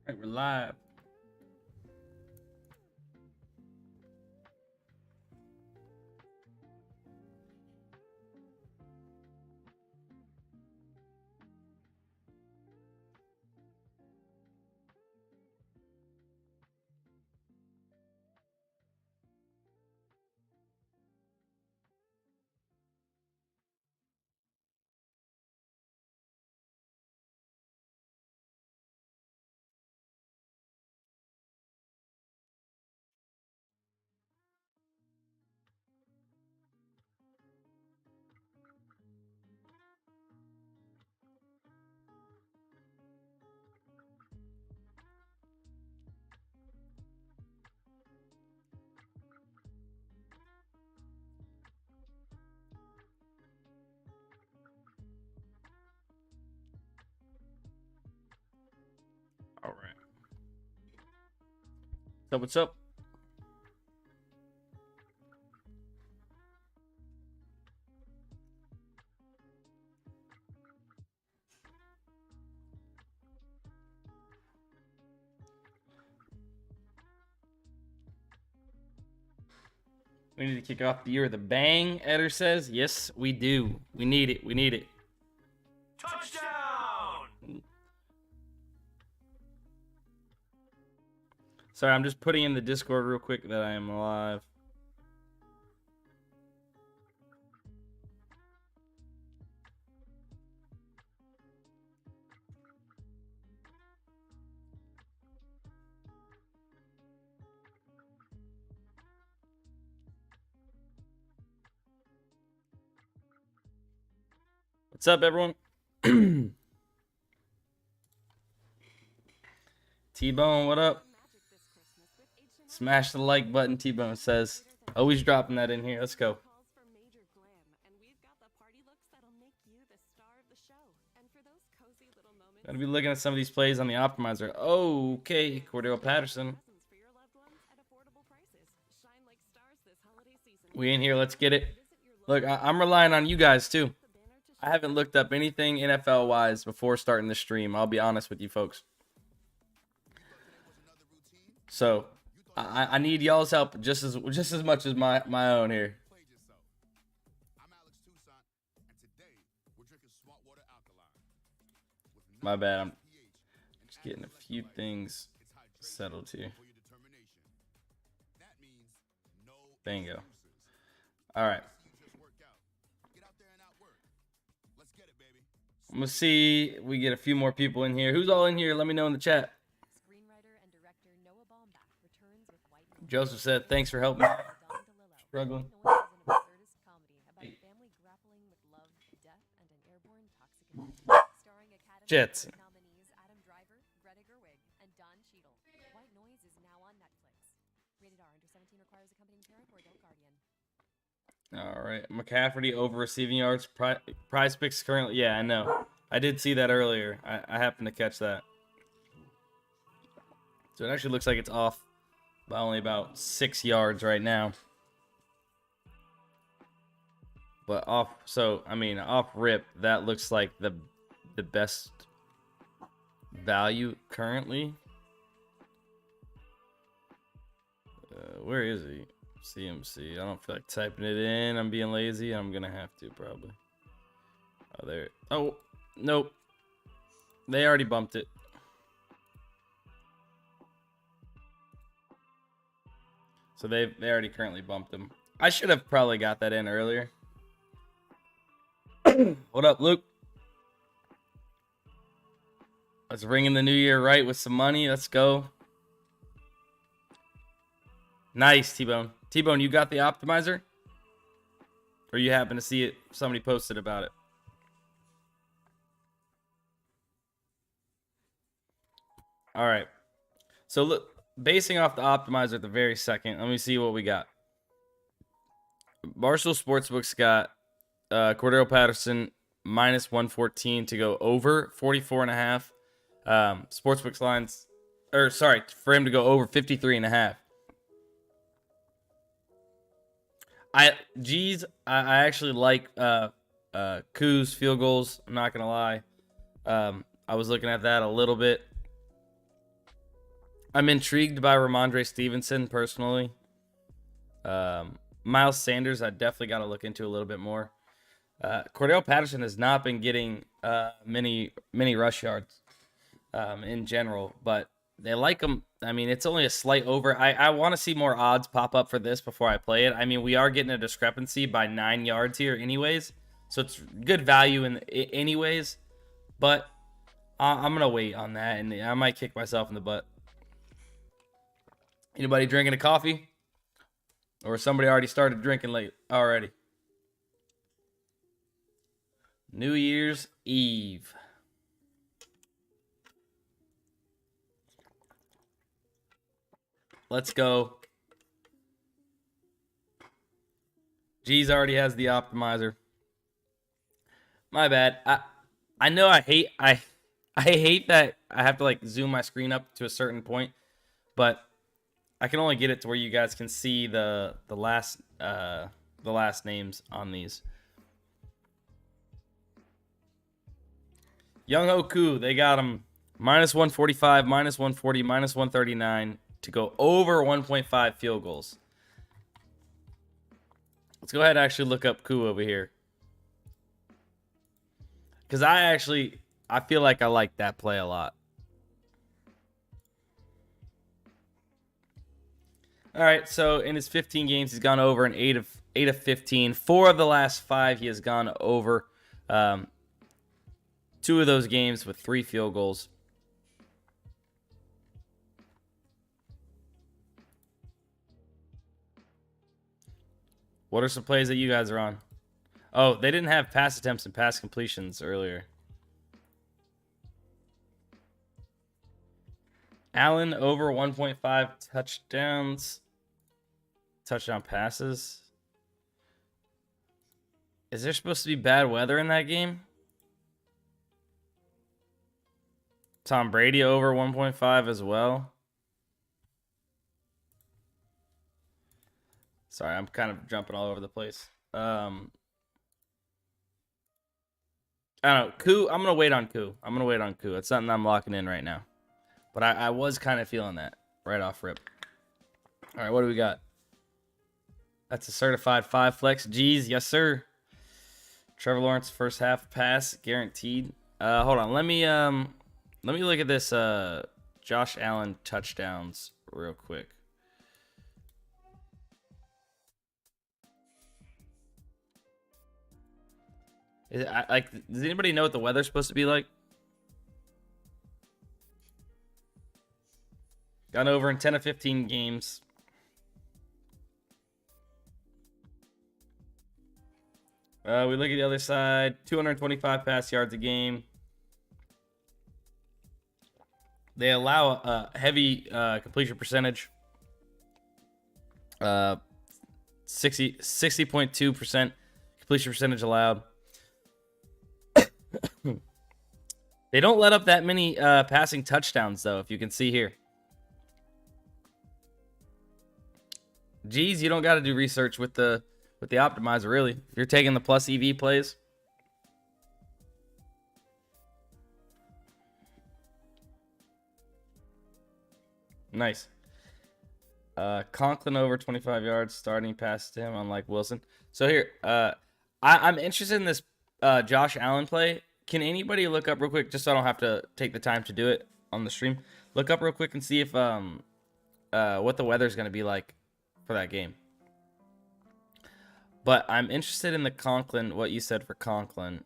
All right, we're live. All right. So what's up? We need to kick off the year with a bang, Eder says. Yes, we do. We need it. We need it. Touchdown! Sorry, I'm just putting in the Discord real quick that I am live. What's up, everyone? T-Bone, what up? Smash the like button, T-Bone says. Always dropping that in here. Let's go. Gotta be looking at some of these plays on the optimizer. Okay, Cordell Patterson. We in here. Let's get it. Look, I'm relying on you guys, too. I haven't looked up anything NFL-wise before starting the stream. I'll be honest with you folks. So, I need y'all's help just as much as my own here. My bad. I'm just getting a few things settled here. Bingo. All right. I'm gonna see if we get a few more people in here. Who's all in here? Let me know in the chat. Joseph said, "Thanks for helping." Struggling. Jets. All right, McCafferty over receiving yards. PrizePicks currently. Yeah, I know. I did see that earlier. I happened to catch that. So it actually looks like it's off by only about 6 yards right now. But off. So I mean, off rip, that looks like the best value currently. Where is he? CMC. I don't feel like typing it in. I'm being lazy. I'm gonna have to probably. Oh, there. Oh, nope. They already bumped it. So they already currently bumped them. I should have probably got that in earlier. What up, Luke? Let's ring in the new year right with some money. Let's go. Nice, T-Bone. T-Bone, you got the optimizer? Or you happen to see it? Somebody posted about it. All right. So look, basing off the optimizer at the very second, let me see what we got. Barstool Sportsbook's got Cordell Patterson minus 114 to go over 44.5. Sportsbook's lines, or sorry, for him to go over 53.5. I actually like Koo's field goals. I'm not gonna lie. I was looking at that a little bit. I'm intrigued by Ramondre Stevenson personally. Miles Sanders, I definitely got to look into a little bit more. Cordell Patterson has not been getting many rush yards in general, but they like him. I mean, it's only a slight over. I want to see more odds pop up for this before I play it. I mean, we are getting a discrepancy by 9 yards here anyways, so it's good value in anyways, but I'm going to wait on that, and I might kick myself in the butt. Anybody drinking a coffee? Or somebody already started drinking late already? New Year's Eve. Let's go. G's already has the optimizer. My bad. I know I hate that I have to like zoom my screen up to a certain point, but I can only get it to where you guys can see the last names on these. Young Hoku, they got him minus 145, minus 140, minus 139 to go over 1.5 field goals. Let's go ahead and actually look up Ku over here. Because I feel like I like that play a lot. All right, so in his 15 games, he's gone over in 8 of 15. 4 of the last 5, he has gone over. 2 of those games with 3 field goals. What are some plays that you guys are on? Oh, they didn't have pass attempts and pass completions earlier. Allen over 1.5 touchdowns. Touchdown passes. Is there supposed to be bad weather in that game? Tom Brady over 1.5 as well. Sorry, I'm kind of jumping all over the place. I don't know. Ku, I'm going to wait on Ku. It's something I'm locking in right now. But I was kind of feeling that right off rip. All right, what do we got? That's a certified 5 flex. G's, yes, sir. Trevor Lawrence first half pass guaranteed. Hold on. Let me look at this Josh Allen touchdowns real quick. Does anybody know what the weather's supposed to be like? Gone over in 10 of 15 games. We look at the other side. 225 pass yards a game. They allow a heavy completion percentage. 60.2% completion percentage allowed. They don't let up that many passing touchdowns, though, if you can see here. Geez, you don't got to do research with the optimizer, really. If you're taking the plus EV plays. Nice. Conklin over 25 yards, starting pass to him, unlike Wilson. So here, I'm interested in this Josh Allen play. Can anybody look up real quick, just so I don't have to take the time to do it on the stream? Look up real quick and see if what the weather's going to be like for that game. But I'm interested in the Conklin, what you said for Conklin.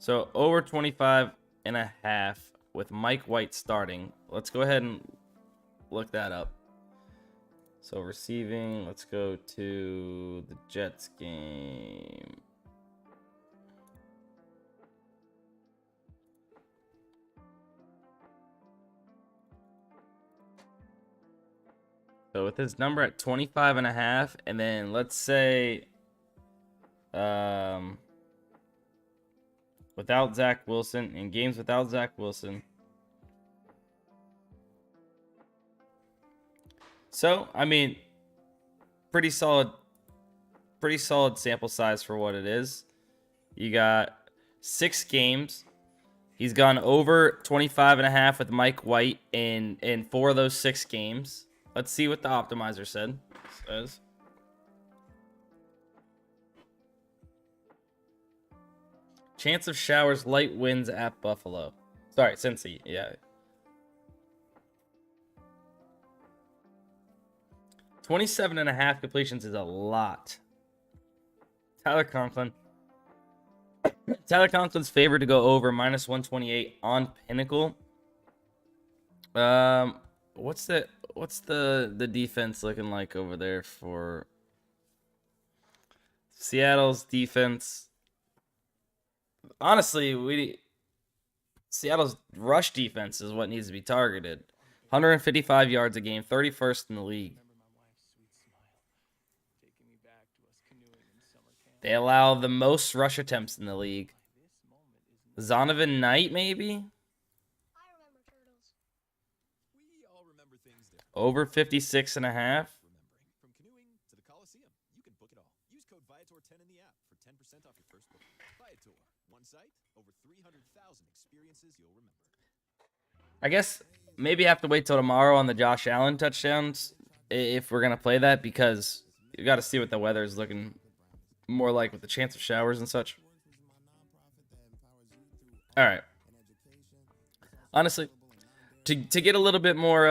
So over 25.5 with Mike White starting. Let's go ahead and look that up. So receiving, let's go to the Jets game. So with his number at 25.5, and then let's say without Zach Wilson, in games without Zach Wilson. So, I mean, pretty solid sample size for what it is. You got 6 games, He's gone over 25.5 with Mike White in 4 of those 6 games. Let's see what the optimizer says. Chance of showers, light winds at Buffalo. Sorry, Cincy. Yeah. 27.5 completions is a lot. Tyler Conklin's favored to go over -128 on Pinnacle. What's the defense looking like over there for Seattle's defense? Honestly, Seattle's rush defense is what needs to be targeted. 155 yards a game, 31st in the league. They allow the most rush attempts in the league. Zonovan Knight, maybe? Over 56.5. I guess maybe have to wait till tomorrow on the Josh Allen touchdowns if we're going to play that, because you got to see what the weather is looking more like with the chance of showers and such. All right. Honestly, to get a little bit more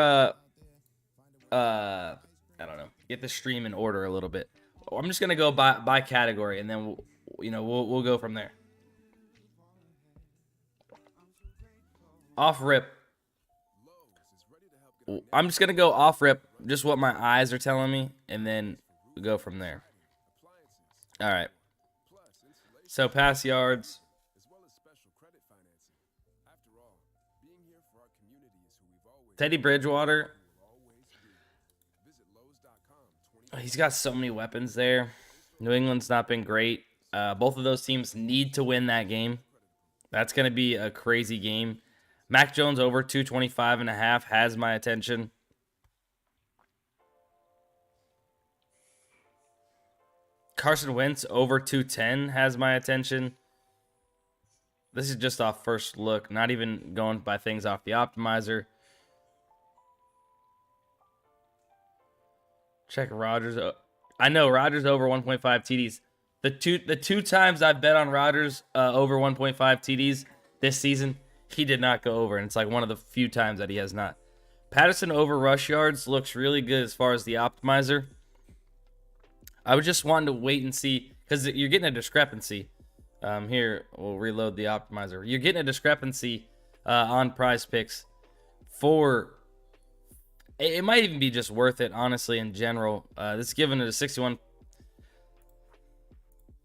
I don't know, get the stream in order a little bit. I'm just going to go by category, and then we'll go from there. Off rip. I'm just going to go off rip, just what my eyes are telling me, and then we'll go from there. All right. So pass yards. Teddy Bridgewater. He's got so many weapons there. New England's not been great. Both of those teams need to win that game. That's going to be a crazy game. Mac Jones over 225.5 has my attention. Carson Wentz over 210 has my attention. This is just off first look, not even going by things off the optimizer. Check Rodgers. I know Rodgers over 1.5 TDs. The two times I've bet on Rodgers over 1.5 TDs this season, he did not go over, and it's like one of the few times that he has not. Patterson over rush yards looks really good as far as the optimizer. I was just wanting to wait and see, because you're getting a discrepancy. Here, we'll reload the optimizer. You're getting a discrepancy on PrizePicks for... It might even be just worth it, honestly, in general. This is giving it a 61.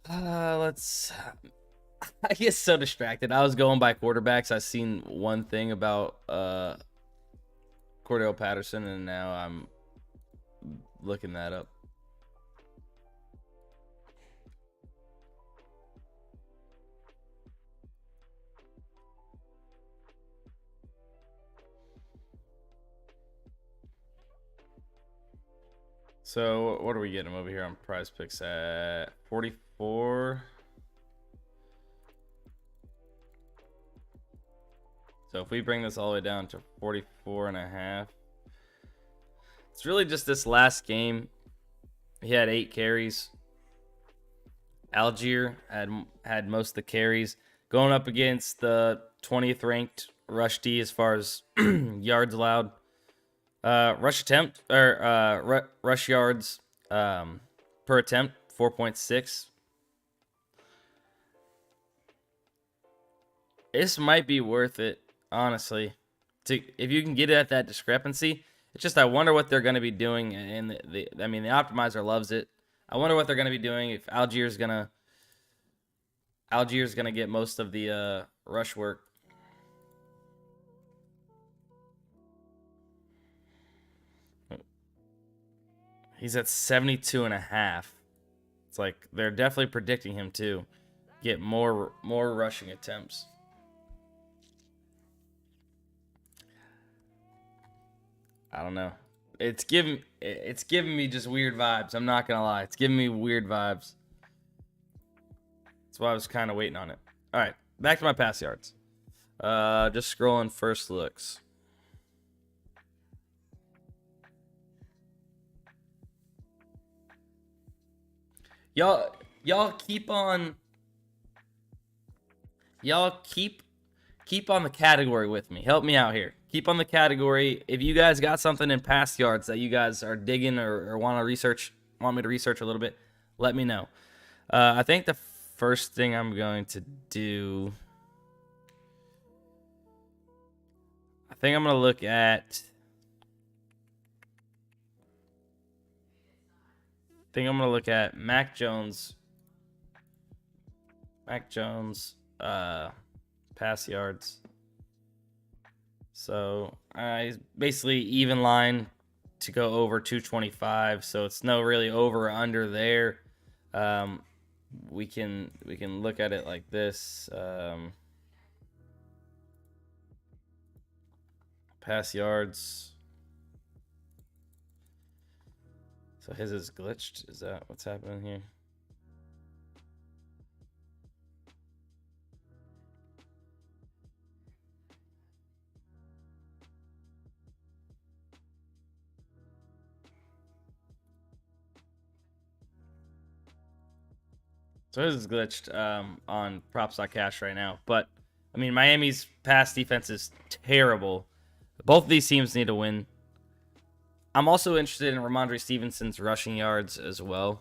I get so distracted. I was going by quarterbacks. I seen one thing about Cordell Patterson, and now I'm looking that up. So what are we getting over here on PrizePicks at 44? So if we bring this all the way down to 44.5, it's really just this last game. He had 8 carries. Algier had most of the carries, going up against the 20th ranked rush D as far as yards allowed. Rush attempt or rush yards per attempt 4.6. This might be worth it, honestly, if you can get it at that discrepancy. It's just I wonder what they're going to be doing, and the optimizer loves it. I wonder what they're going to be doing if Algier's gonna get most of the rush work. He's at 72.5. It's like they're definitely predicting him to get more rushing attempts. I don't know. It's giving me just weird vibes. I'm not gonna lie. It's giving me weird vibes. That's why I was kind of waiting on it. All right, back to my pass yards. Just scrolling first looks. Y'all keep on. Y'all keep on the category with me. Help me out here. Keep on the category. If you guys got something in pass yards that you guys are digging or want me to research a little bit, let me know. I think the first thing I'm going to do, I think I'm going to look at, Mac Jones. Pass yards. So I basically even line to go over 225. So it's no really over or under there. We can look at it like this. Pass yards. So his is glitched. Is that what's happening here? So his is glitched on props.cash right now. But, I mean, Miami's pass defense is terrible. Both of these teams need to win. I'm also interested in Ramondre Stevenson's rushing yards as well.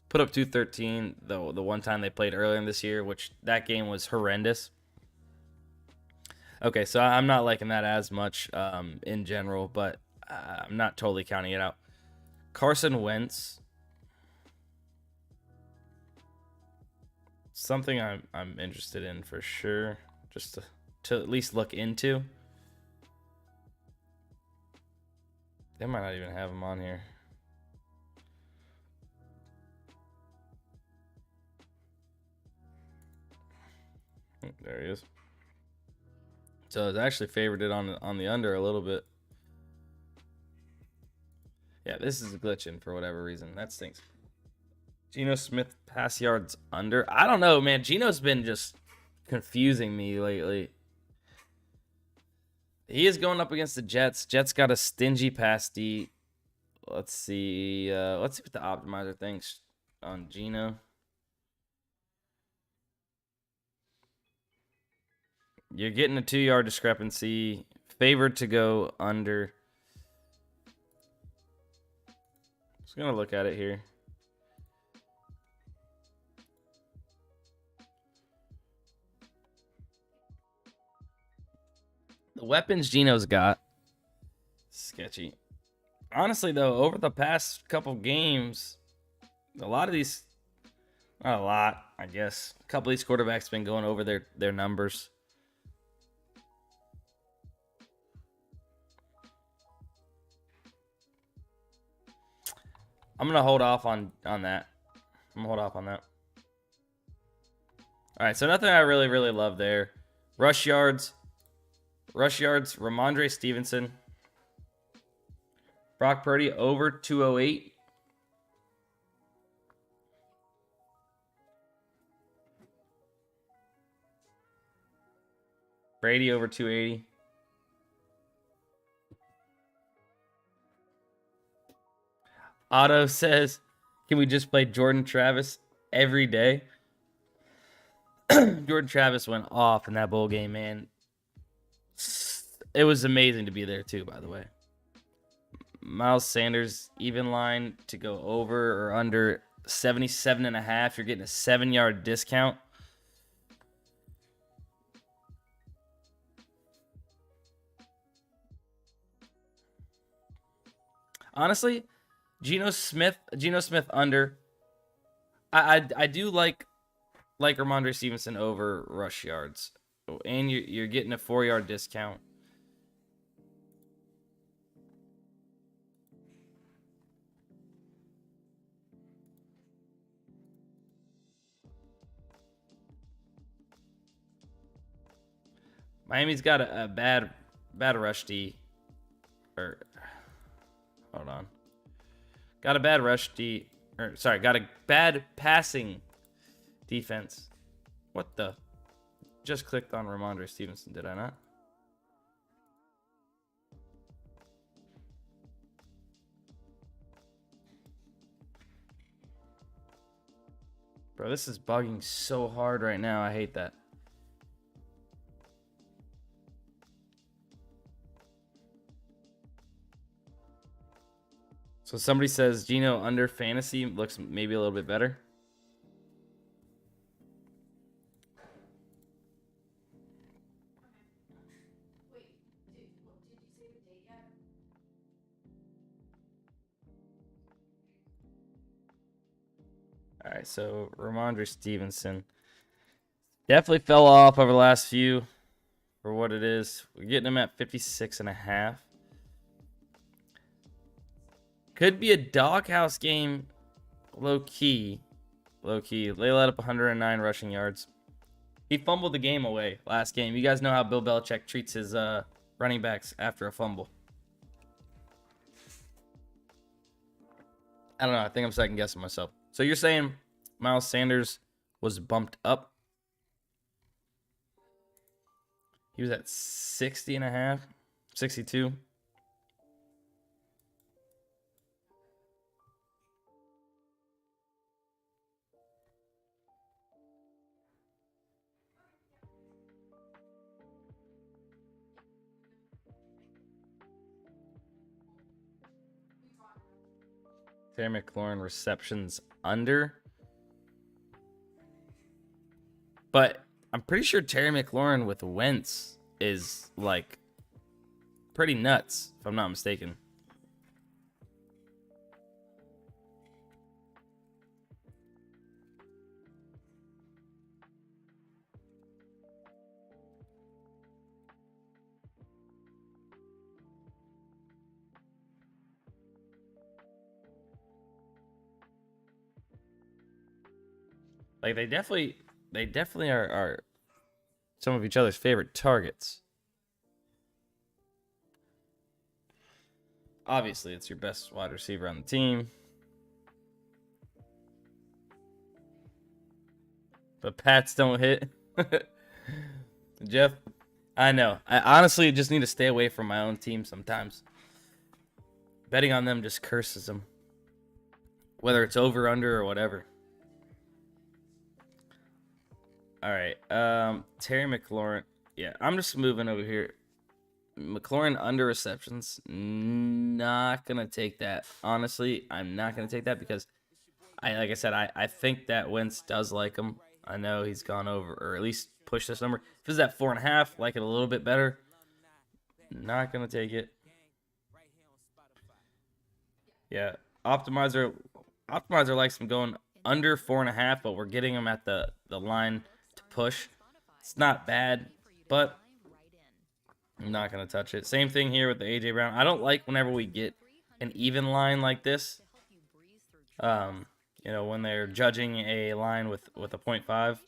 Put up 213 the one time they played earlier in this year, which that game was horrendous. Okay, so I'm not liking that as much in general, but I'm not totally counting it out. Carson Wentz. Something I'm interested in for sure, just to at least look into. They might not even have him on here. There he is. So it's actually favored it on the under a little bit. Yeah, this is glitching for whatever reason. That stinks. Geno Smith pass yards under. I don't know, man. Geno's been just confusing me lately. He is going up against the Jets. Jets got a stingy pass D. Let's see. Let's see what the optimizer thinks on Geno. You're getting a 2-yard discrepancy. Favored to go under. Just gonna look at it here. The weapons Geno's got, sketchy. Honestly, though, over the past couple games, a lot of these, not a lot, I guess, a couple of these quarterbacks been going over their numbers. I'm going to hold off on that. I'm going to hold off on that. All right, so nothing I really, really love there. Rush yards, Ramondre Stevenson. Brock Purdy over 208. Brady over 280. Otto says, can we just play Jordan Travis every day? Jordan Travis went off in that bowl game, man. It was amazing to be there too, by the way. Miles Sanders even line to go over or under 77.5. You're getting a 7-yard discount. Honestly, Geno Smith under. I do like Ramondre Stevenson over rush yards. And you're getting a 4-yard discount. Miami's got a bad rush D. Or hold on. Got a bad rush D. Got a bad passing defense. What the? just clicked on Ramondre Stevenson, did I not? Bro, this is bugging so hard right now. I hate that. So somebody says Gino under fantasy looks maybe a little bit better. All right, so Ramondre Stevenson definitely fell off over the last few for what it is. We're getting him at 56.5. Could be a doghouse game, low key. Low key. They let up 109 rushing yards. He fumbled the game away last game. You guys know how Bill Belichick treats his running backs after a fumble. I don't know. I think I'm second guessing myself. So you're saying Miles Sanders was bumped up? He was at 60.5, 62. Terry McLaurin receptions under. But I'm pretty sure Terry McLaurin with Wentz is like pretty nuts, if I'm not mistaken. Like they definitely are some of each other's favorite targets. Obviously, it's your best wide receiver on the team. But Pats don't hit. Jeff, I know. I honestly just need to stay away from my own team sometimes. Betting on them just curses them. Whether it's over, under, or whatever. All right. Terry McLaurin. Yeah, I'm just moving over here. McLaurin under receptions. Not going to take that. Honestly, I'm not going to take that because, like I said, I think that Wentz does like him. I know he's gone over, or at least pushed this number. If it's at 4.5, like it a little bit better. Not going to take it. Yeah, Optimizer likes him going under 4.5, but we're getting him at the line to push. It's not bad, but I'm not going to touch it. Same thing here with the A.J. Brown. I don't like whenever we get an even line like this. You know, when they're judging a line with a 0.5.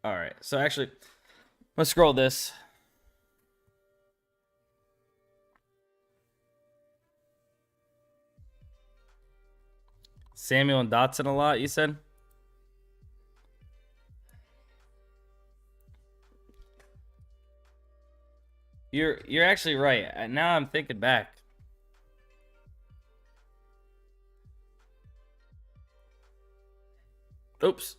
All right, so actually, let's scroll this. Samuel and Dotson a lot, you said? You're actually right. Now I'm thinking back. Oops.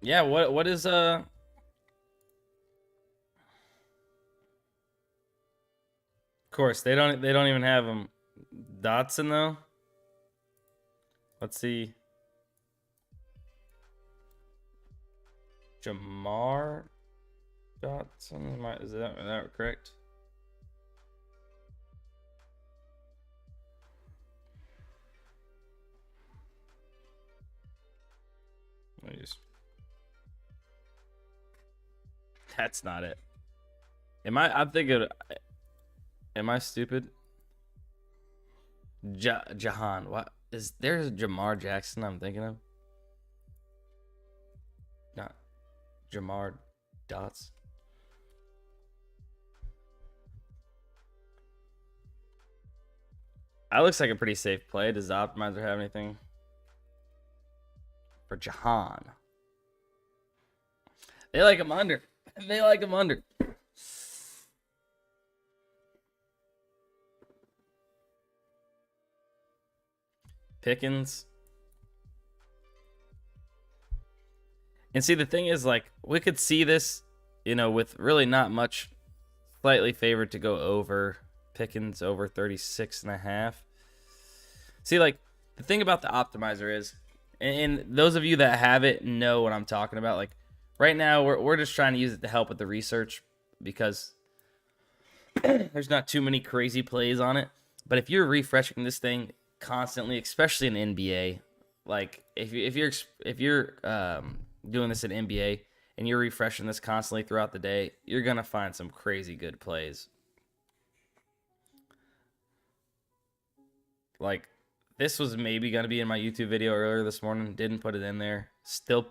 Yeah, what is Of course, they don't even have him. Dotson though. Let's see. Jamar Dotson. Is that correct? Let me just... That's not it. I'm thinking... Am I stupid? Jahan. What? Is there's Jamar Jackson I'm thinking of? Not Jamar Dots. That looks like a pretty safe play. Does the optimizer have anything for Jahan? They like him under. They like him under. Pickens. And see, the thing is, like, we could see this, you know, with really not much, slightly favored to go over. Pickens over 36.5. See, like, the thing about the optimizer is, and those of you that have it know what I'm talking about. Like, right now, we're just trying to use it to help with the research because there's not too many crazy plays on it. But if you're refreshing this thing constantly, especially in NBA, like if you're doing this in NBA and you're refreshing this constantly throughout the day, you're gonna find some crazy good plays. Like, this was maybe gonna be in my YouTube video earlier this morning. Didn't put it in there. Still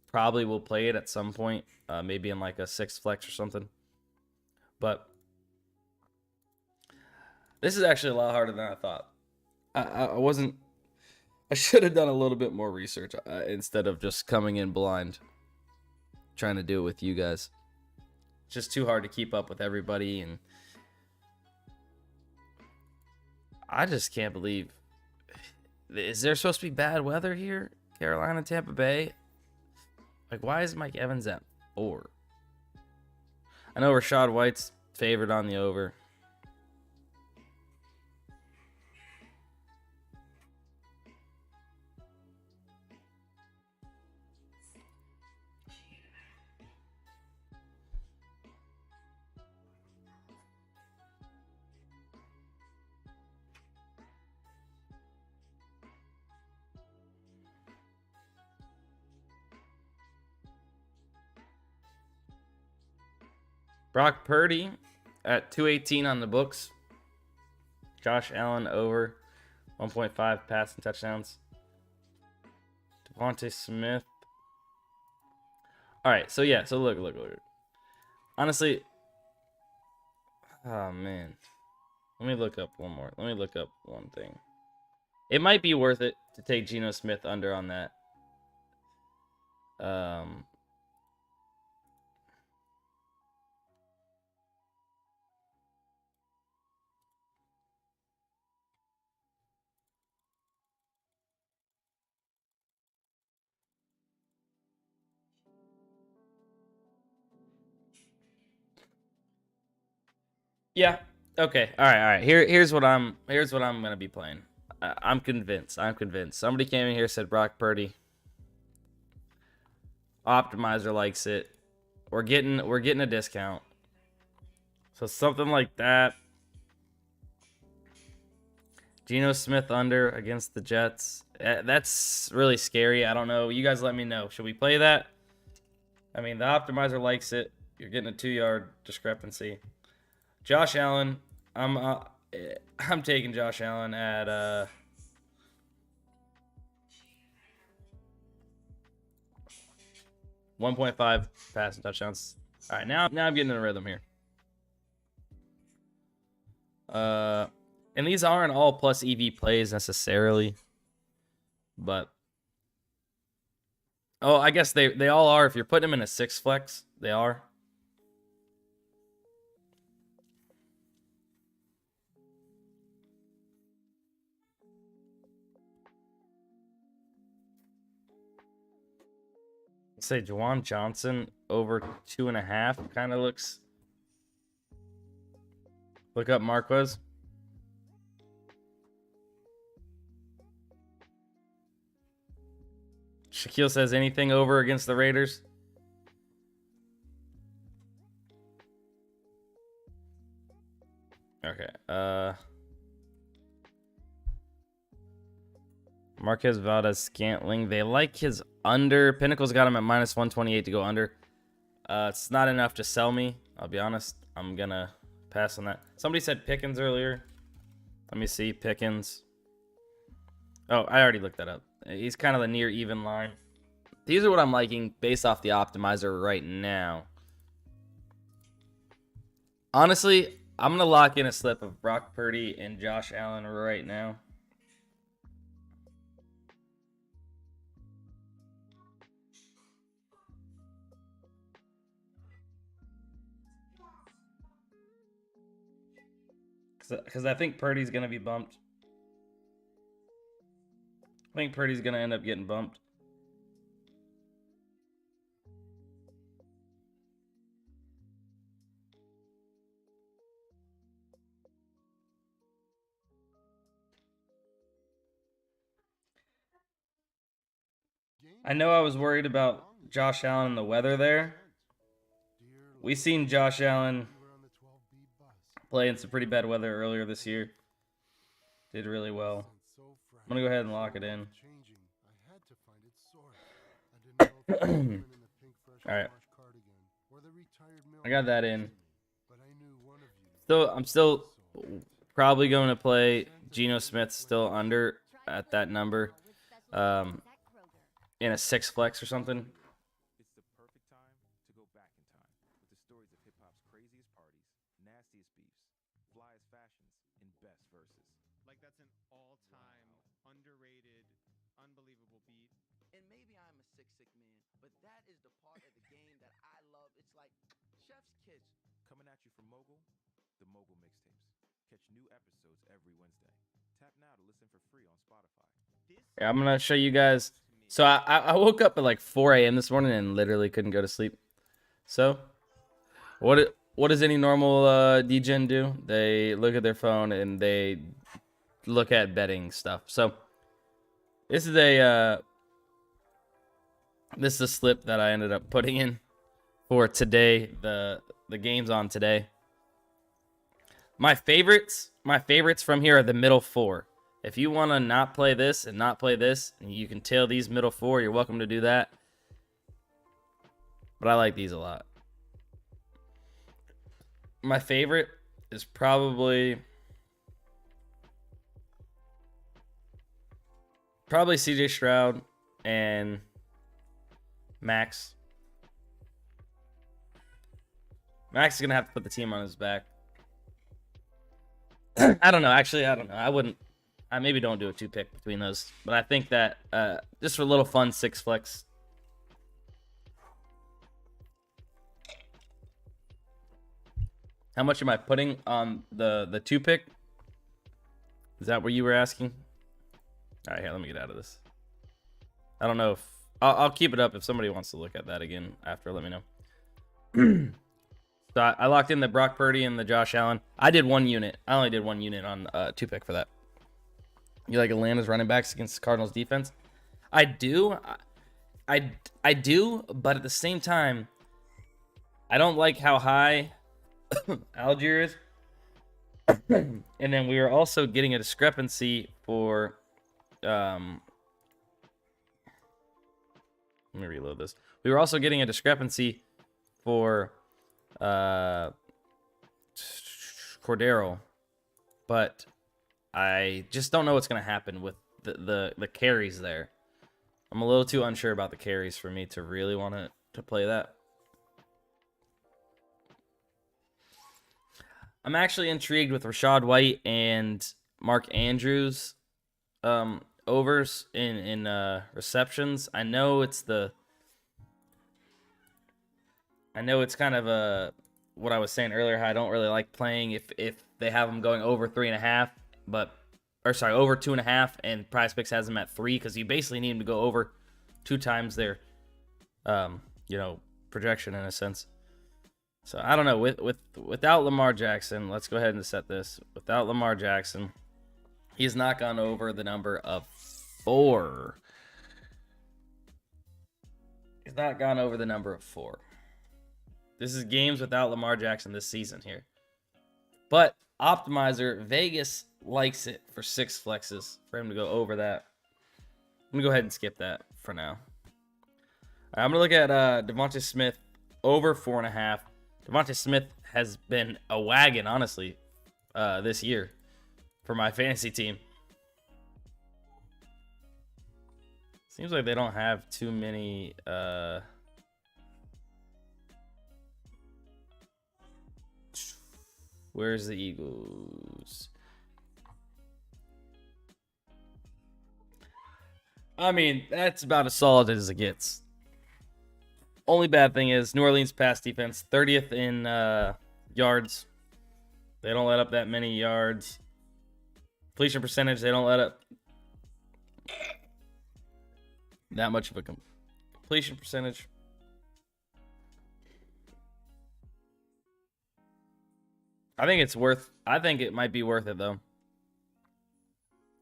probably will play it at some point, maybe in like a 6 flex or something. But this is actually a lot harder than I thought. I should have done a little bit more research instead of just coming in blind, trying to do it with you guys. It's just too hard to keep up with everybody, and I just can't believe. Is there supposed to be bad weather here? Carolina, Tampa Bay? Like, why is Mike Evans at 4? I know Rashad White's favored on the over. Brock Purdy at 218 on the books. Josh Allen over 1.5 passing touchdowns. Devontae Smith. All right, so yeah, so look. Honestly, oh man. Let me look up one more. Let me look up one thing. It might be worth it to take Geno Smith under on that. Yeah. Okay. All right. Here's what I'm gonna be playing. I'm convinced. Somebody came in here, said Brock Purdy. Optimizer likes it. We're getting a discount. So something like that. Geno Smith under against the Jets. That's really scary. I don't know. You guys let me know. Should we play that? I mean, the optimizer likes it. You're getting a 2-yard discrepancy. Josh Allen. I'm taking Josh Allen at 1.5 passing touchdowns. All right, now I'm getting in a rhythm here. And these aren't all plus EV plays necessarily, but I guess they all are. If you're putting them in a 6 flex, they are. Let's say Juwan Johnson over 2.5 kind of looks. Look up Marquez. Shaquille says anything over against the Raiders. Okay. Marquez Valdez Scantling. They like his under. Pinnacle's got him at minus 128 to go under. It's not enough to sell me. I'll be honest. I'm going to pass on that. Somebody said Pickens earlier. Let me see. Pickens. Oh, I already looked that up. He's kind of the near even line. These are what I'm liking based off the optimizer right now. Honestly, I'm going to lock in a slip of Brock Purdy and Josh Allen right now. Because I think Purdy's going to be bumped. I think Purdy's going to end up getting bumped. I know I was worried about Josh Allen and the weather there. We seen Josh Allen play in some pretty bad weather earlier this year. Did really well. I'm going to go ahead and lock it in. Alright. I got that in. I'm still probably going to play Geno Smith still under at that number. In a 6 flex or something. It's the perfect time to go back in time with the stories of hip-hop's craziest parties, nastiest beefs, flyest fashions, and best verses. Like that's an all-time underrated, unbelievable beat. And maybe I'm a sick man, but that is the part of the game that I love. It's like Chef's Kiss. Coming at you from Mogul, the Mogul Mixtapes. Catch new episodes every Wednesday. Tap now to listen for free on Spotify. Yeah, I'm going to show you guys. So I woke up at like 4 a.m. this morning and literally couldn't go to sleep. So what does any normal DGen do? They look at their phone and they look at betting stuff. So this is a slip that I ended up putting in for today. The games on today. My favorites from here are the middle 4. If you want to not play this and not play this, and you can tail these middle 4, you're welcome to do that. But I like these a lot. My favorite is probably CJ Stroud and Max. Max is going to have to put the team on his back. I don't know. Actually, I don't know. I wouldn't. I maybe don't do a 2-pick between those, but I think that just for a little fun 6 flex. How much am I putting on the 2-pick? Is that what you were asking? All right, here, let me get out of this. I don't know if I'll keep it up if somebody wants to look at that again after. Let me know. So I locked in the Brock Purdy and the Josh Allen. I did 1 unit. I only did 1 unit on 2-pick for that. You like Atlanta's running backs against the Cardinals defense? I do. I do, but at the same time, I don't like how high Algier is. And then we are also getting a discrepancy for let me reload this. We were also getting a discrepancy for Cordero, but I just don't know what's going to happen with the carries there. I'm a little too unsure about the carries for me to really want to play that. I'm actually intrigued with Rachaad White and Mark Andrews overs in receptions. I know it's kind of what I was saying earlier, how I don't really like playing if they have them going over 3.5. Over 2.5, and PrizePicks has them at 3 because you basically need them to go over 2 times their, projection in a sense. So I don't know. Without Lamar Jackson, let's go ahead and set this. Without Lamar Jackson, he's not gone over the number of 4. He's not gone over the number of 4. This is games without Lamar Jackson this season here. But Optimizer, Vegas likes it for 6 flexes for him to go over that. I'm going to go ahead and skip that for now. I'm gonna look at Devontae Smith over 4.5. Devontae Smith has been a wagon, honestly, this year for my fantasy team. Seems like they don't have too many. Where's the Eagles? I mean, that's about as solid as it gets. Only bad thing is New Orleans pass defense, 30th in yards. They don't let up that many yards. Completion percentage, they don't let up that much of a completion percentage. I think it might be worth it though.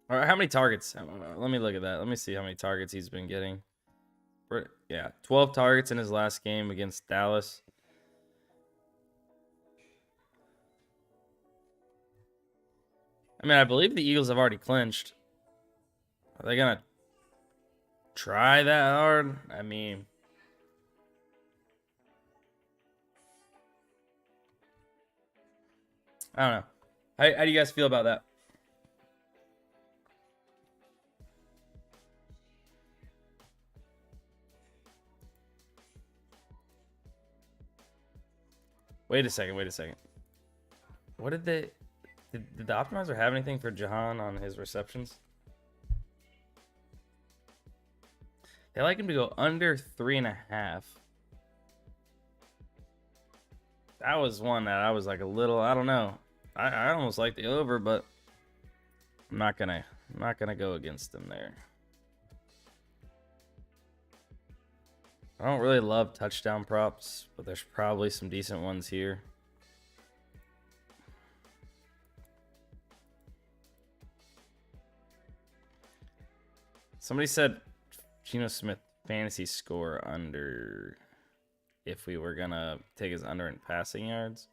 All right, how many targets? Let me look at that. Let me see how many targets he's been getting. Yeah, 12 targets in his last game against Dallas. I mean, I believe the Eagles have already clinched. Are they gonna try that hard? I mean, I don't know. How do you guys feel about that? Wait a second. What did they... Did the Optimizer have anything for Jahan on his receptions? They like him to go under 3.5. That was one that I was like a little... I don't know. I almost like the over, but I'm not gonna go against him there. I don't really love touchdown props, but there's probably some decent ones here. Somebody said Geno Smith fantasy score under if we were gonna take his under in passing yards.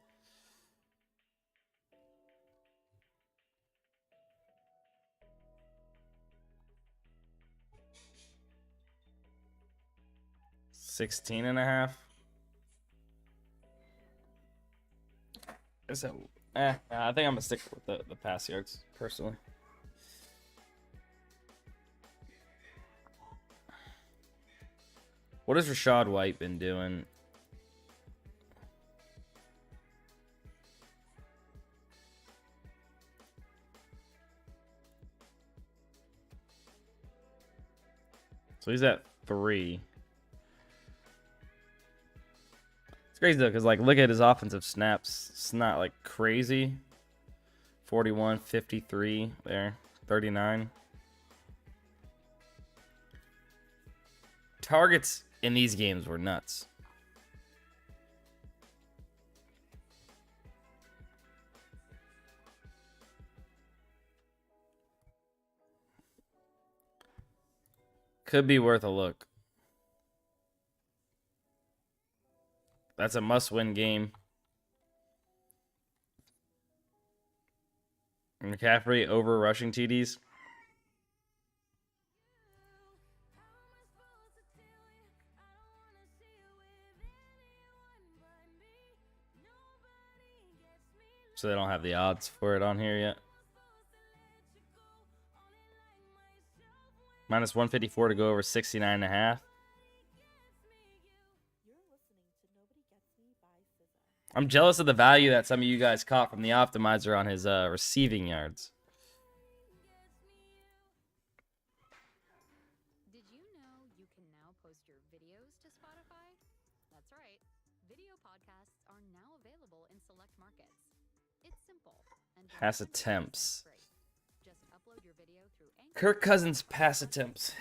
$16.5. Is that? I think I'm gonna stick with the pass yards personally. What has Rashad White been doing? So he's at 3. It's crazy though, because like look at his offensive snaps. It's not like crazy. 41, 53 there, 39. Targets in these games were nuts. Could be worth a look. That's a must-win game. McCaffrey over rushing TDs. So they don't have the odds for it on here yet. Minus 154 to go over 69.5. I'm jealous of the value that some of you guys caught from the Optimizer on his receiving yards. Did you know you can now post your videos to Spotify? That's right. Video podcasts are now available in select markets. It's simple. And Pass attempts. just upload your video through Anchor. Kirk Cousins pass attempts.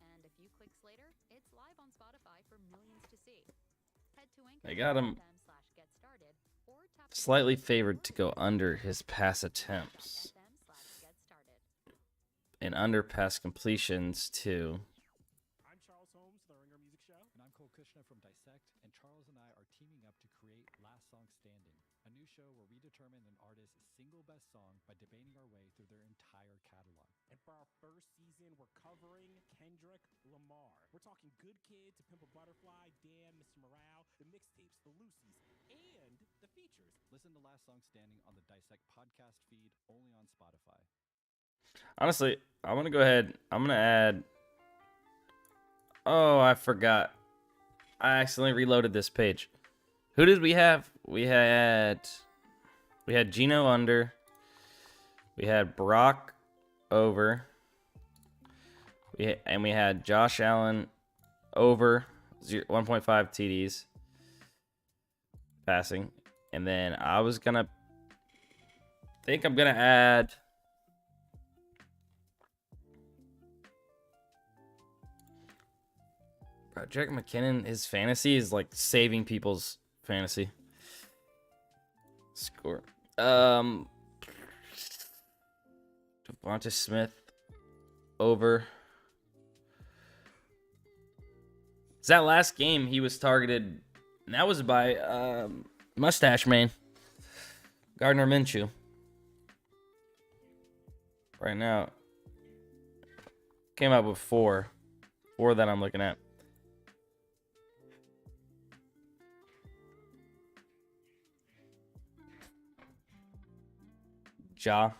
And a few clicks later, it's live on Spotify for millions to see. Head to Anchor. They got him slightly favored to go under his pass attempts. And under pass completions too. I'm Charles Holmes, the Ringer Music Show. And I'm Cole Kushner from Dissect, and Charles and I are teaming up to create Last Song Standing, a new new show where we determine an artist's single best song by debating our way through their entire catalog. And for our first season, we're covering Kendrick Lamar. We're talking Good Kid to Pimp a Butterfly, Damn, Mr. Morale, the mixtapes, the Lucy's, and the features. Listen to Last Song Standing on the Dissect podcast feed only on Spotify. Honestly, I'm going to go ahead. I'm going to add. Oh, I forgot. I accidentally reloaded this page. Who did we have? We had Gino under. We had Brock over. We had Josh Allen over 1.5 TDs passing. And then I was going to think I'm going to add Jerick McKinnon. His fantasy is like saving people's fantasy score. Devonta Smith over. It's that last game he was targeted, and that was by Mustache Man, Gardner Minshew. Right now, came up with four that I'm looking at. Ja.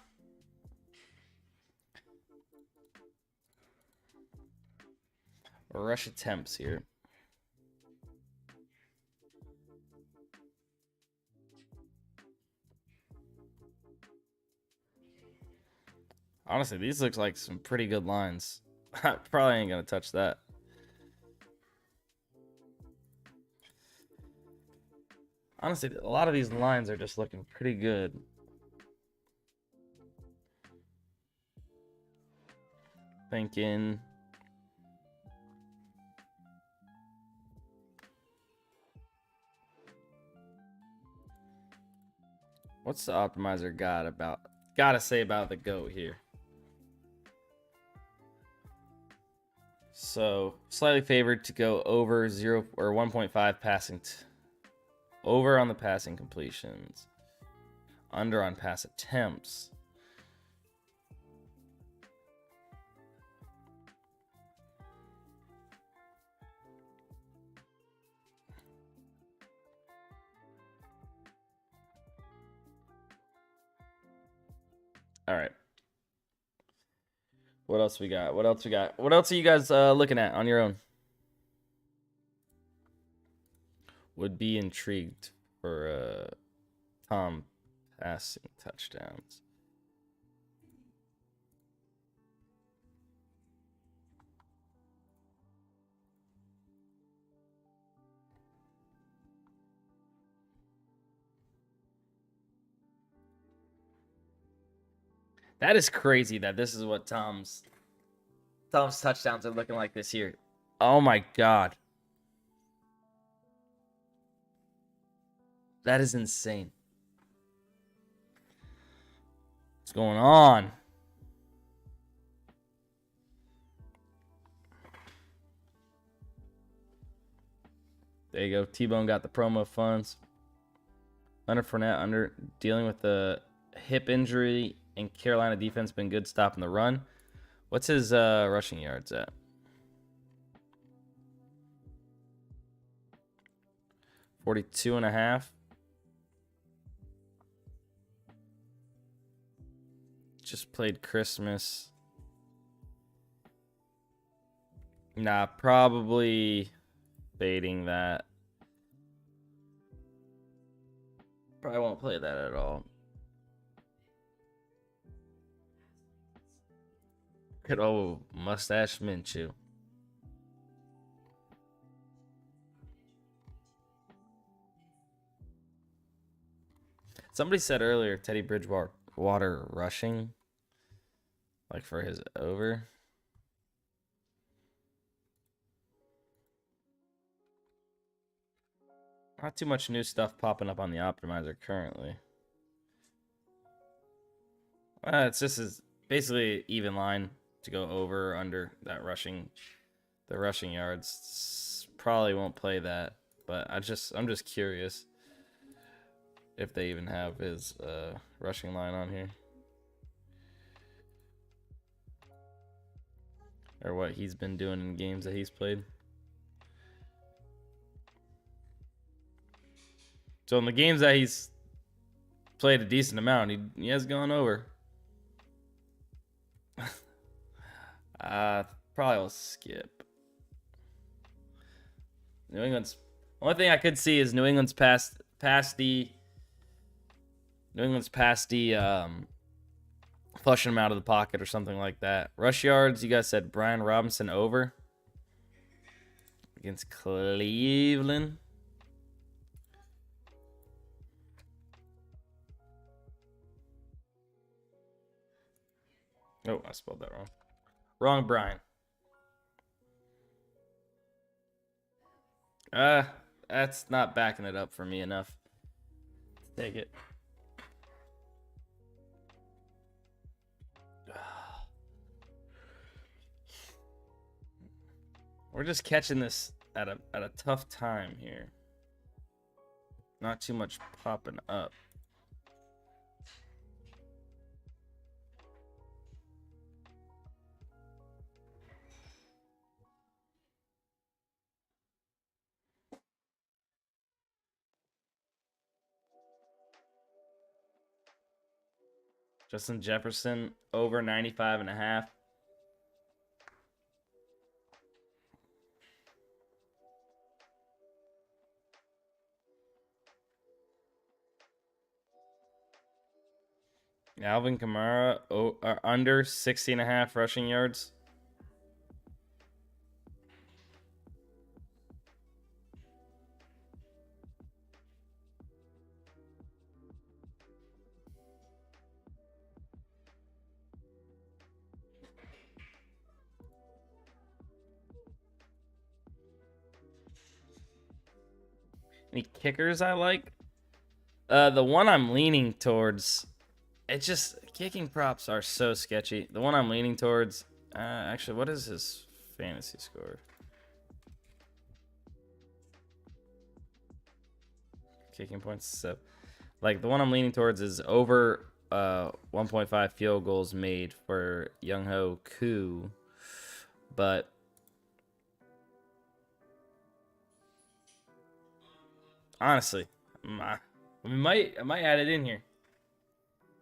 Rush attempts here. Honestly, these looks like some pretty good lines. I probably ain't gonna touch that. Honestly, a lot of these lines are just looking pretty good. Thinking what's the optimizer gotta say about the GOAT here? So slightly favored to go over 0 or 1.5 passing over on the passing completions, under on pass attempts. All right. What else we got? What else are you guys looking at on your own? Would be intrigued for Tom passing touchdowns. That is crazy that this is what Tom's touchdowns are looking like this year. Oh my God. That is insane. What's going on? There you go. T-Bone got the promo funds. Leonard Fournette dealing with the hip injury, and Carolina defense been good stopping the run. What's his rushing yards at? 42.5. Just played Christmas. Nah, probably fading that. Probably won't play that at all. Good old Mustache Minshew. Somebody said earlier Teddy Bridgewater rushing, like for his over. Not too much new stuff popping up on the optimizer currently. It's just basically even line to go over or under that the rushing yards. Probably won't play that, but I'm just curious. If they even have his rushing line on here. Or what he's been doing in games that he's played. So in the games that he's played a decent amount, he has gone over. Probably will skip. New England's only thing I could see is New England's past the flushing him out of the pocket or something like that. Rush yards, you guys said Brian Robinson over against Cleveland. Oh, I spelled that wrong. Wrong, Brian. That's not backing it up for me enough. Take it. We're just catching this at a tough time here. Not too much popping up. Justin Jefferson over 95.5. Alvin Kamara under 60.5 rushing yards. Any kickers I like? The one I'm leaning towards, it's just kicking props are so sketchy. The one I'm leaning towards, actually, what is his fantasy score? Kicking points, so like the one I'm leaning towards is over 1.5 field goals made for Younghoe Koo, but honestly, I might add it in here.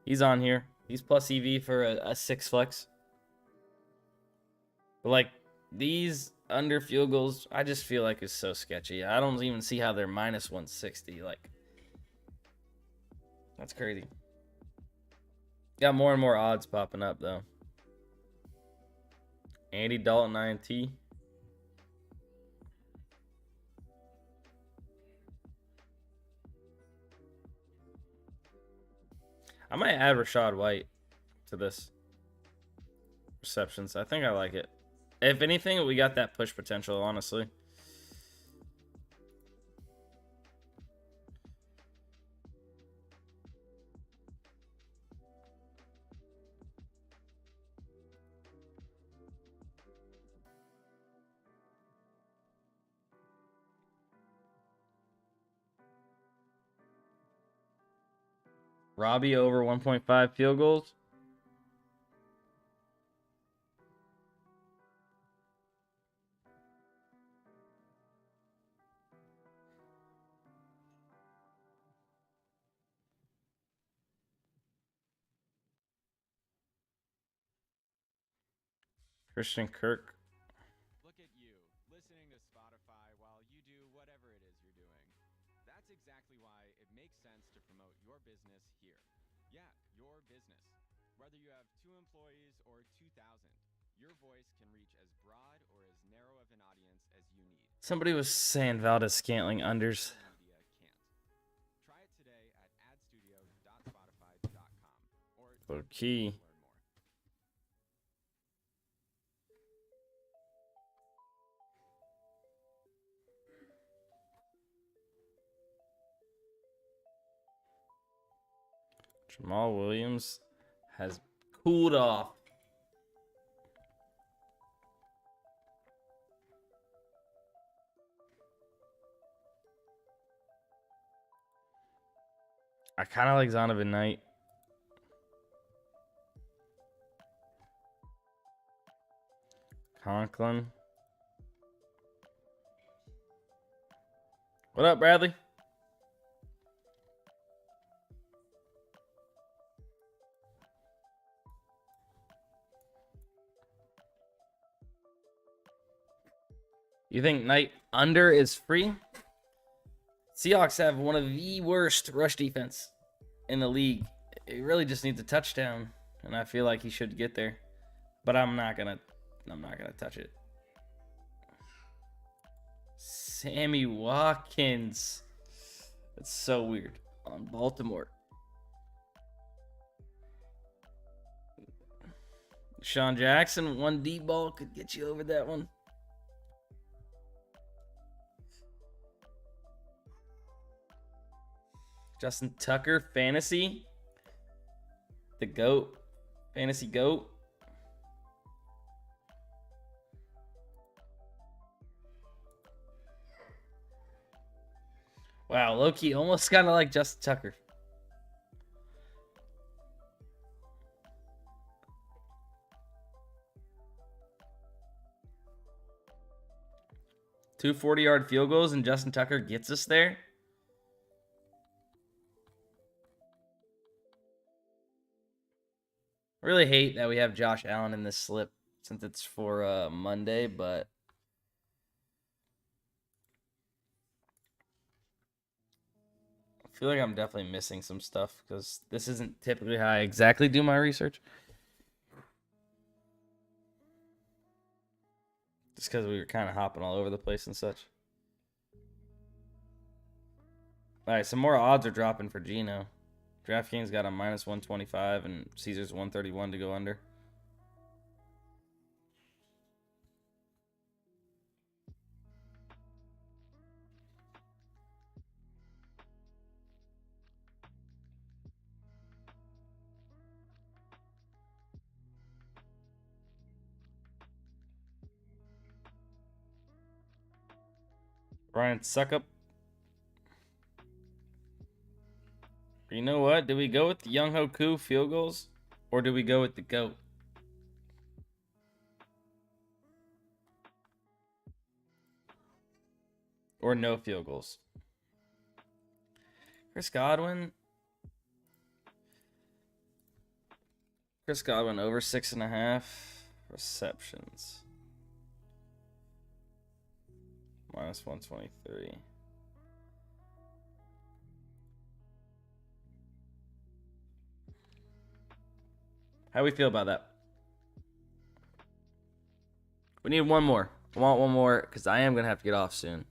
He's on here. He's plus EV for a 6 flex. But like these under field goals, I just feel like it's so sketchy. I don't even see how they're minus 160. Like, that's crazy. Got more and more odds popping up though. Andy Dalton INT. I might add Rashad White to this receptions. I think I like it. If anything, we got that push potential, honestly. Robbie over 1.5 field goals. Christian Kirk. Look at you, listening to Spotify while you do whatever it is you're doing. That's exactly why it makes sense to promote your business here. Yeah, your business. Whether you have 2 employees or 2,000, your voice can reach as broad or as narrow of an audience as you need. Somebody was saying Valdez Scantling unders. Media can't. Try it today at adstudio.spotify.com or Okay. learn more. Jamal Williams has cooled off. I kind of like Zonovan Knight. Conklin. What up, Bradley? You think Knight under is free? Seahawks have one of the worst rush defense in the league. It really just needs a touchdown, and I feel like he should get there. But I'm not gonna touch it. Sammy Watkins. That's so weird on Baltimore. Sean Jackson, one deep ball could get you over that one. Justin Tucker, fantasy. The GOAT. Fantasy GOAT. Wow, low-key, almost kind of like Justin Tucker. Two 40-yard field goals, and Justin Tucker gets us there. I really hate that we have Josh Allen in this slip since it's for Monday, but I feel like I'm definitely missing some stuff because this isn't typically how I exactly do my research. Just because we were kind of hopping all over the place and such. All right, some more odds are dropping for Geno. DraftKings got a minus 125 and Caesars 131 to go under. Ryan Suckup. You know what? Do we go with the Young Hoku field goals or do we go with the GOAT? Or no field goals? Chris Godwin over 6.5 receptions. Minus 123. How we feel about that? We need one more. I want one more because I am gonna have to get off soon.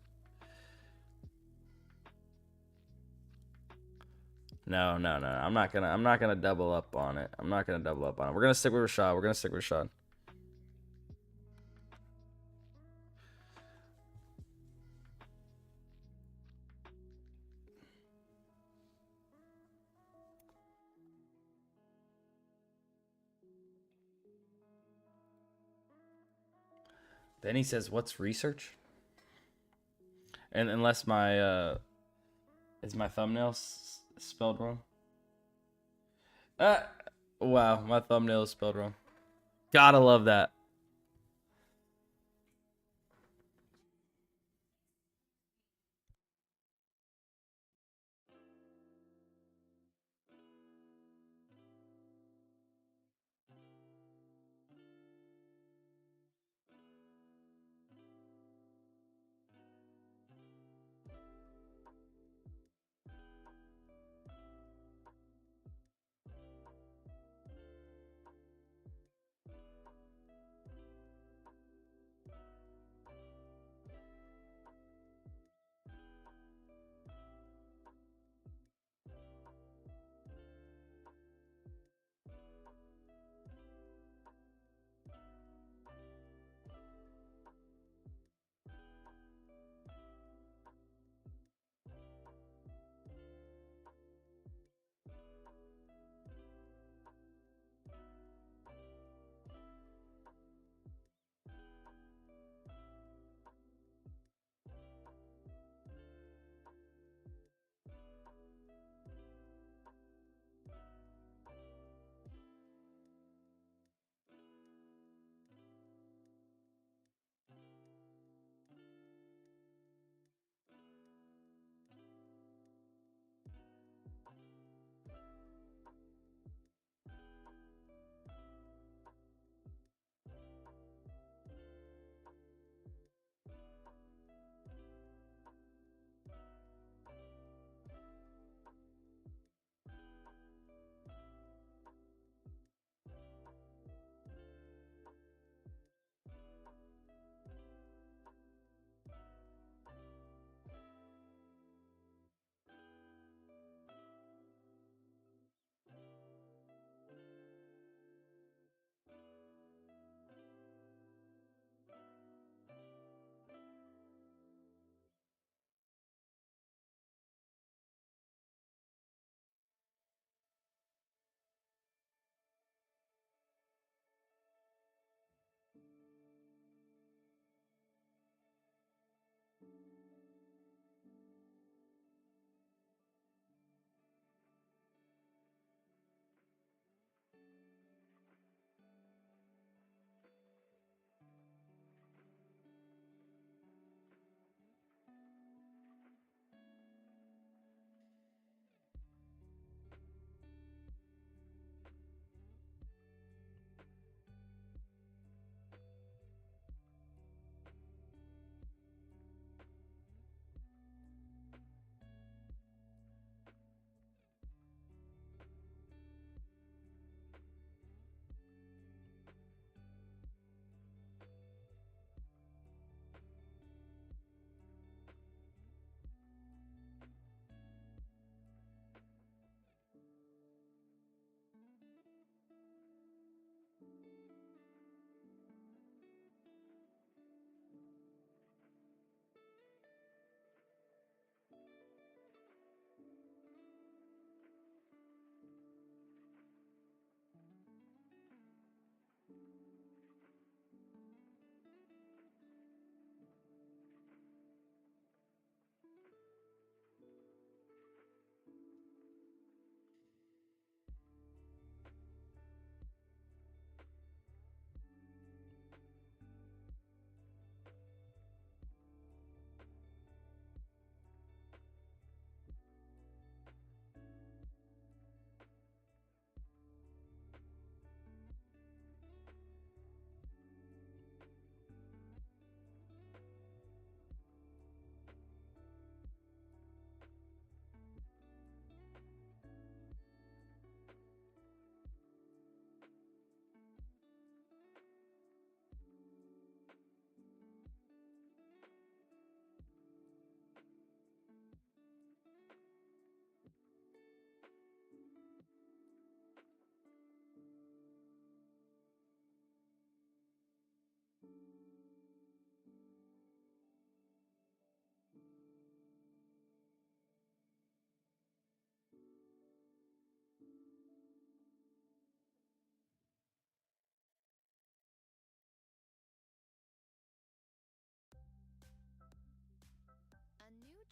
No. I'm not gonna double up on it. We're gonna stick with Rashad. Then he says, "What's research?" And unless my is my thumbnail spelled wrong? Wow, my thumbnail is spelled wrong. Gotta love that.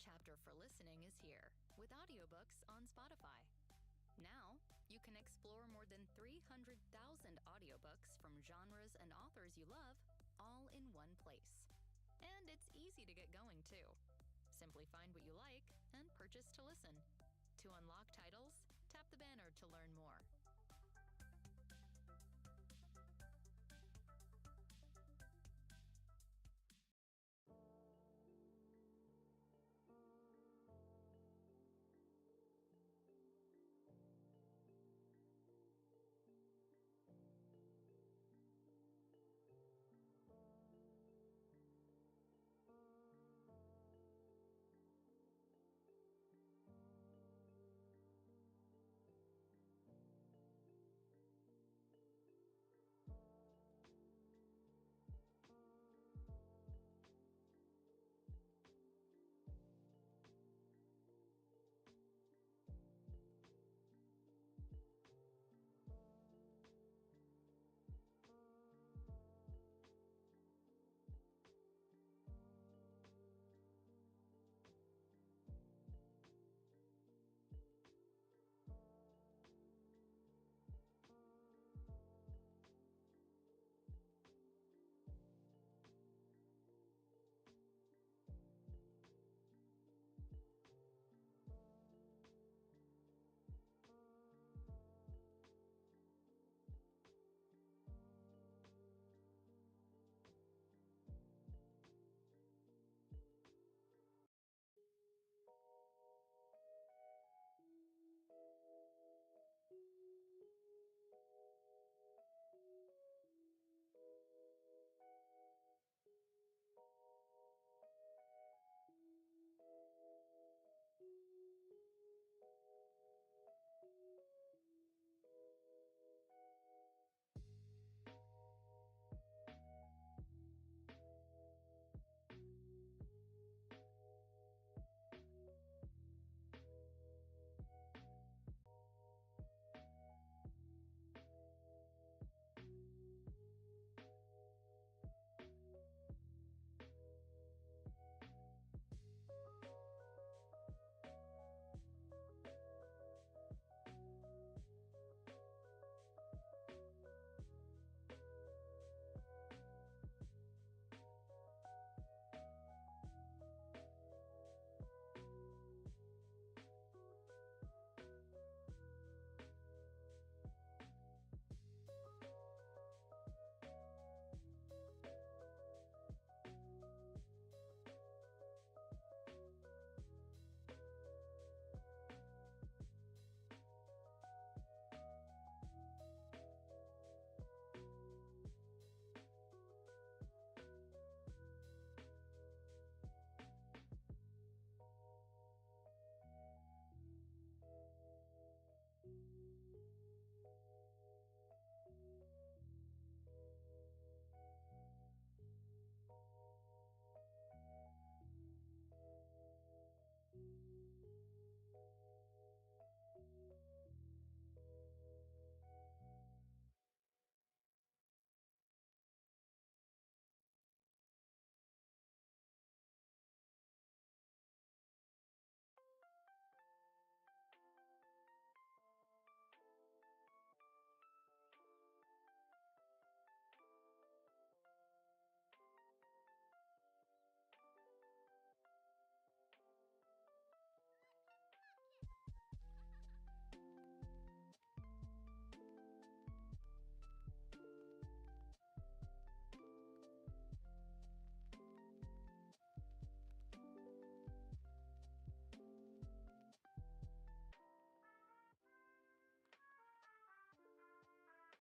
chapter for listening is here with audiobooks on Spotify. Now, you can explore more than 300,000 audiobooks from genres and authors you love, all in one place. And it's easy to get going, too. Simply find what you like and purchase to listen. To unlock titles, tap the banner to learn more.